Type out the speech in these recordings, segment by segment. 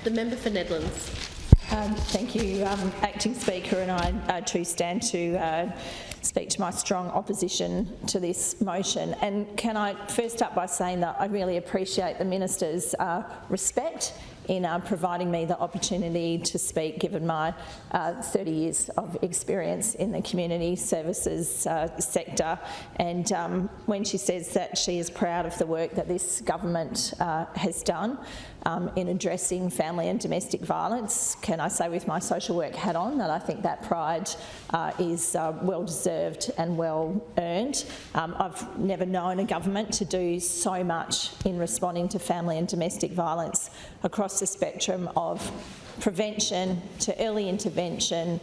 The member for Nedlands. Thank you, Acting Speaker, and I too stand to speak to my strong opposition to this motion. And can I first start by saying that I really appreciate the Minister's respect in providing me the opportunity to speak, given my 30 years of experience in the community services sector. And when she says that she is proud of the work that this government has done in addressing family and domestic violence, can I say with my social work hat on that I think that pride is well deserved and well earned. I've never known a government to do so much in responding to family and domestic violence across the spectrum of prevention to early intervention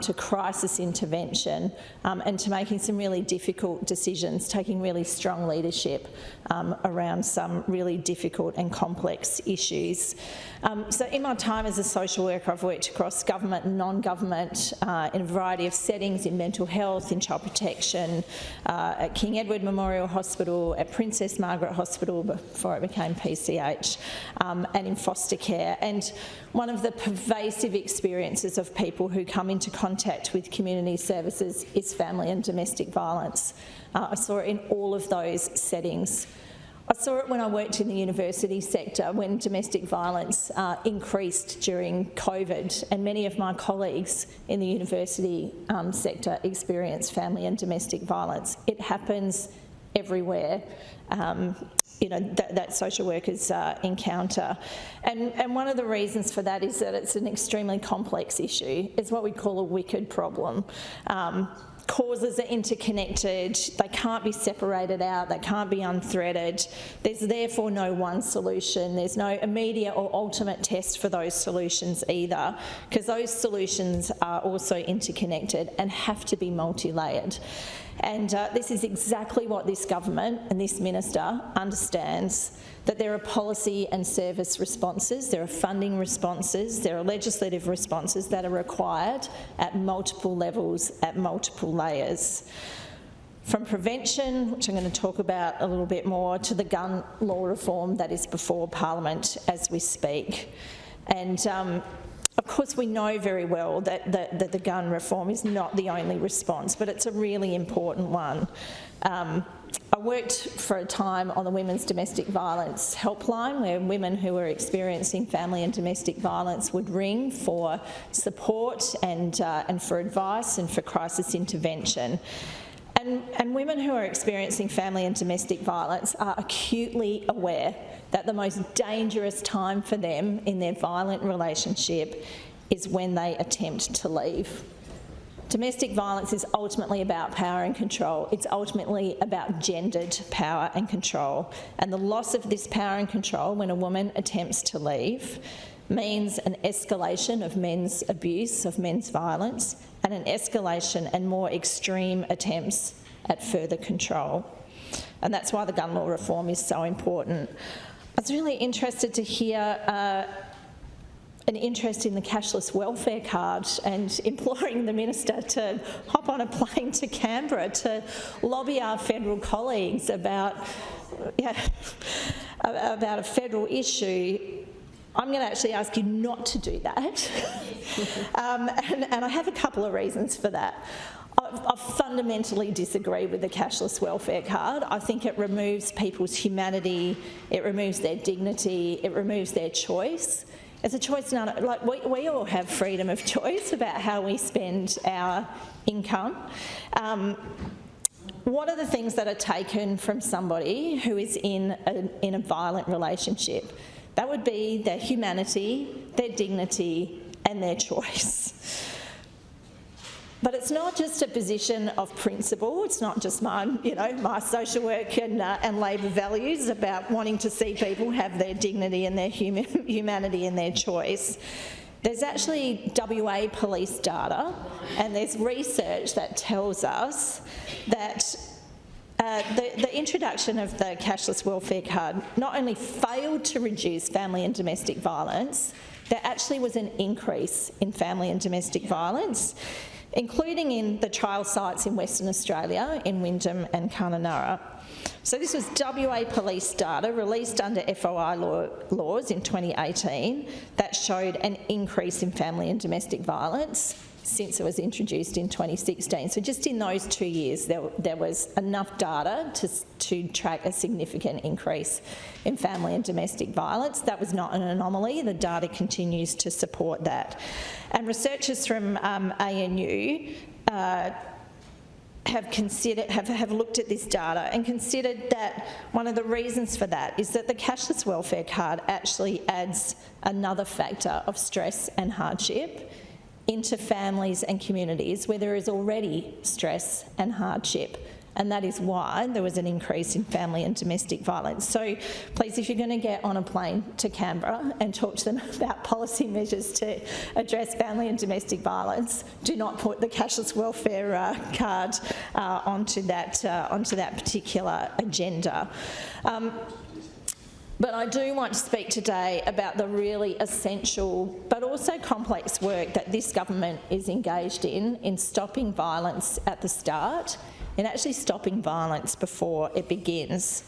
to crisis intervention and to making some really difficult decisions, taking really strong leadership around some really difficult and complex issues. So in my time as a social worker, I've worked across government and non-government in a variety of settings, in mental health, in child protection, at King Edward Memorial Hospital, at Princess Margaret Hospital before it became PCH, and in foster care. And one of the pervasive experiences of people who come into contact with community services is family and domestic violence. I saw it in all of those settings. I saw it when I worked in the university sector, when domestic violence increased during COVID, and many of my colleagues in the university sector experienced family and domestic violence. It happens everywhere. That social workers encounter. And one of the reasons for that is that it's an extremely complex issue. It's what we call a wicked problem. Causes are interconnected, they can't be separated out, they can't be unthreaded. There's therefore no one solution. There's no immediate or ultimate test for those solutions either, because those solutions are also interconnected and have to be multi-layered. And this is exactly what this government and this minister understands, that there are policy and service responses, there are funding responses, there are legislative responses that are required at multiple levels, at multiple layers. From prevention, which I'm going to talk about a little bit more, to the gun law reform that is before Parliament as we speak. And of course, we know very well that the gun reform is not the only response, but it's a really important one. I worked for a time on the Women's Domestic Violence Helpline, where women who were experiencing family and domestic violence would ring for support and for advice and for crisis intervention. And women who are experiencing family and domestic violence are acutely aware that the most dangerous time for them in their violent relationship is when they attempt to leave. Domestic violence is ultimately about power and control. It's ultimately about gendered power and control. And the loss of this power and control when a woman attempts to leave means an escalation of men's abuse, of men's violence, and an escalation and more extreme attempts at further control. And that's why the gun law reform is so important. I was really interested to hear an interest in the cashless welfare card and imploring the minister to hop on a plane to Canberra to lobby our federal colleagues about a federal issue. I'm going to actually ask you not to do that. And I have a couple of reasons for that. I fundamentally disagree with the cashless welfare card. I think it removes people's humanity, it removes their dignity, it removes their choice. It's a choice, we all have freedom of choice about how we spend our income. What are the things that are taken from somebody who is in a violent relationship? That would be their humanity, their dignity, and their choice. But it's not just a position of principle. It's not just my social work and labour values about wanting to see people have their dignity and their humanity and their choice. There's actually WA police data, and there's research that tells us that the introduction of the cashless welfare card not only failed to reduce family and domestic violence, there actually was an increase in family and domestic violence. including in the trial sites in Western Australia, in Wyndham and Kununurra. So this was WA police data released under FOI laws in 2018 that showed an increase in family and domestic violence since it was introduced in 2016. So just in those 2 years, there was enough data to track a significant increase in family and domestic violence. That was not an anomaly. The data continues to support that. And researchers from ANU have looked at this data and considered that one of the reasons for that is that the cashless welfare card actually adds another factor of stress and hardship into families and communities where there is already stress and hardship. And that is why there was an increase in family and domestic violence. So please, if you're going to get on a plane to Canberra and talk to them about policy measures to address family and domestic violence, do not put the cashless welfare card onto that particular agenda. But I do want to speak today about the really essential but also complex work that this government is engaged in stopping violence at the start and actually stopping violence before it begins.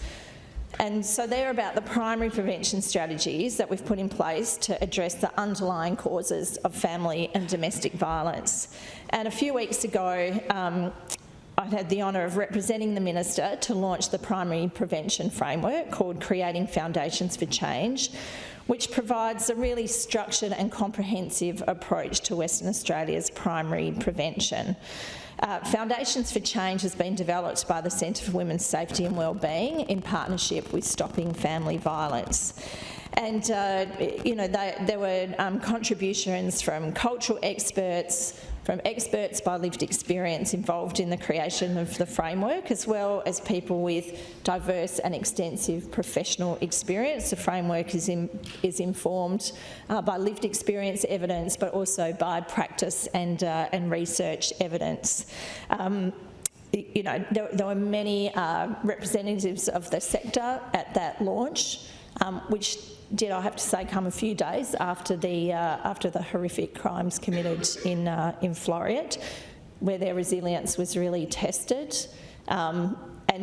And so they're about the primary prevention strategies that we've put in place to address the underlying causes of family and domestic violence. And a few weeks ago, I had the honour of representing the Minister to launch the primary prevention framework called Creating Foundations for Change, which provides a really structured and comprehensive approach to Western Australia's primary prevention. Foundations for Change has been developed by the Centre for Women's Safety and Wellbeing in partnership with Stopping Family Violence. And, there were contributions from cultural experts, from experts by lived experience involved in the creation of the framework, as well as people with diverse and extensive professional experience. The framework is informed by lived experience evidence, but also by practice and research evidence. There were many representatives of the sector at that launch, which did, I have to say, come a few days after the horrific crimes committed in Floreat, where their resilience was really tested. And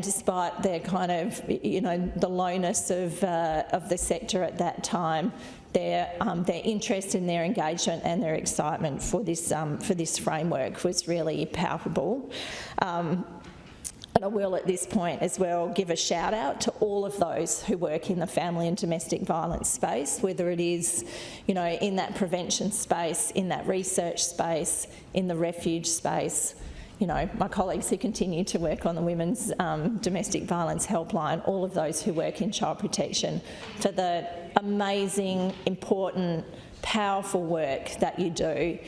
despite their kind of, the lowness of the sector at that time, their interest and their engagement and their excitement for this framework was really palpable. And I will at this point as well give a shout out to all of those who work in the family and domestic violence space, whether it is, in that prevention space, in that research space, in the refuge space. My colleagues who continue to work on the Women's Domestic Violence Helpline, all of those who work in child protection, for the amazing, important, powerful work that you do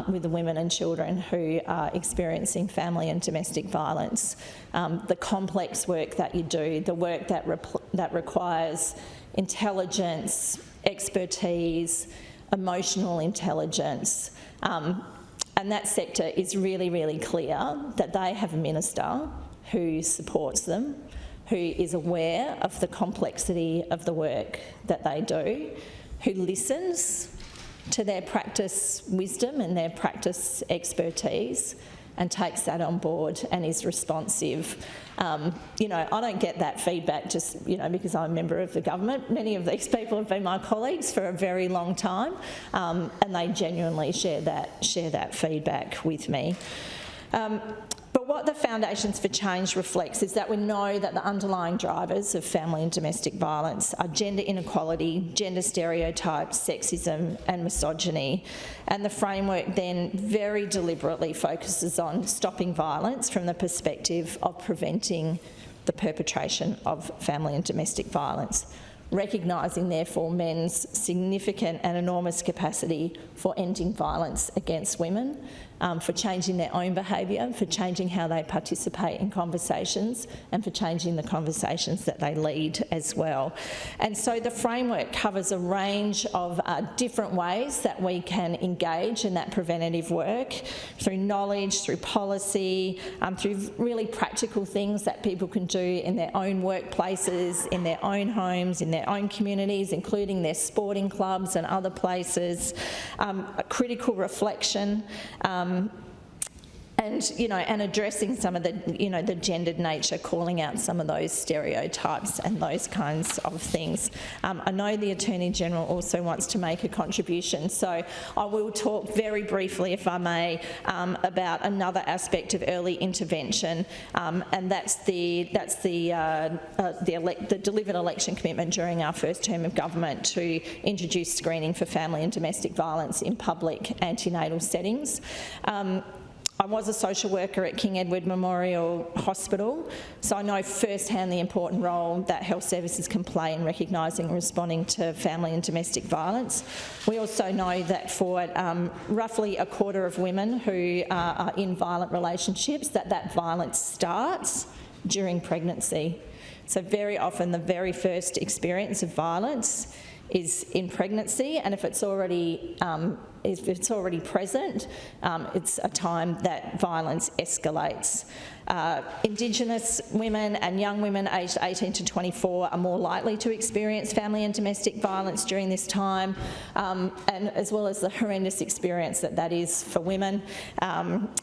with the women and children who are experiencing family and domestic violence, the complex work that you do, the work that requires intelligence, expertise, emotional intelligence. And that sector is really, really clear that they have a minister who supports them, who is aware of the complexity of the work that they do, who listens to their practice wisdom and their practice expertise and takes that on board and is responsive. I don't get that feedback just, because I'm a member of the government. Many of these people have been my colleagues for a very long time, and they genuinely share that feedback with me. But what the Foundations for Change reflects is that we know that the underlying drivers of family and domestic violence are gender inequality, gender stereotypes, sexism and misogyny. And the framework then very deliberately focuses on stopping violence from the perspective of preventing the perpetration of family and domestic violence, recognising therefore men's significant and enormous capacity for ending violence against women, for changing their own behaviour, for changing how they participate in conversations and for changing the conversations that they lead as well. And so the framework covers a range of different ways that we can engage in that preventative work, through knowledge, through policy, through really practical things that people can do in their own workplaces, in their own homes, in their own communities, including their sporting clubs and other places, critical reflection, and, you know, and addressing some of the, you know, the gendered nature, calling out some of those stereotypes and those kinds of things. I know the Attorney General also wants to make a contribution, so I will talk very briefly, if I may, about another aspect of early intervention, and that's the delivered election commitment during our first term of government to introduce screening for family and domestic violence in public antenatal settings. I was a social worker at King Edward Memorial Hospital, so I know firsthand the important role that health services can play in recognising and responding to family and domestic violence. We also know that for roughly a quarter of women who are in violent relationships, that violence starts during pregnancy. So very often the very first experience of violence is in pregnancy, and if it's already present, it's a time that violence escalates. Indigenous women and young women aged 18 to 24 are more likely to experience family and domestic violence during this time, and as well as the horrendous experience that is for women.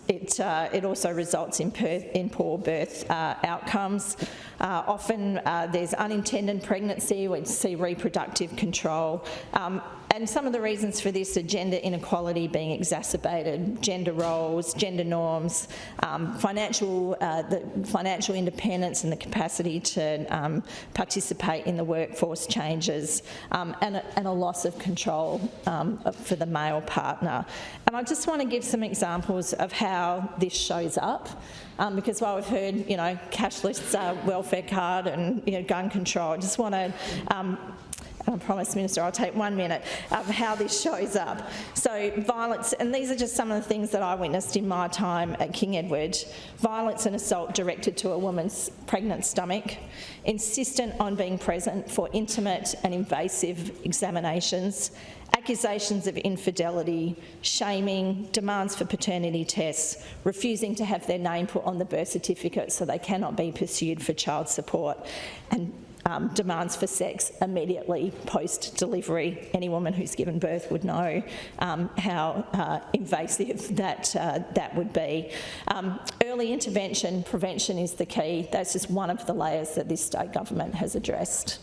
It also results in poor birth outcomes. Often there's unintended pregnancy, we see reproductive control, and some of the reasons for this are gender inequality being exacerbated, gender roles, gender norms, financial independence and the capacity to participate in the workforce changes, and a loss of control for the male partner. And I just want to give some examples of how this shows up, because while we've heard, you know, cashless welfare card and, you know, gun control, I just want to I promise, Minister, I'll take 1 minute of how this shows up. So violence, and these are just some of the things that I witnessed in my time at King Edward. Violence and assault directed to a woman's pregnant stomach, insistent on being present for intimate and invasive examinations, accusations of infidelity, shaming, demands for paternity tests, refusing to have their name put on the birth certificate so they cannot be pursued for child support, and demands for sex immediately post-delivery. Any woman who's given birth would know how invasive that would be. Early intervention, prevention is the key. That's just one of the layers that this state government has addressed.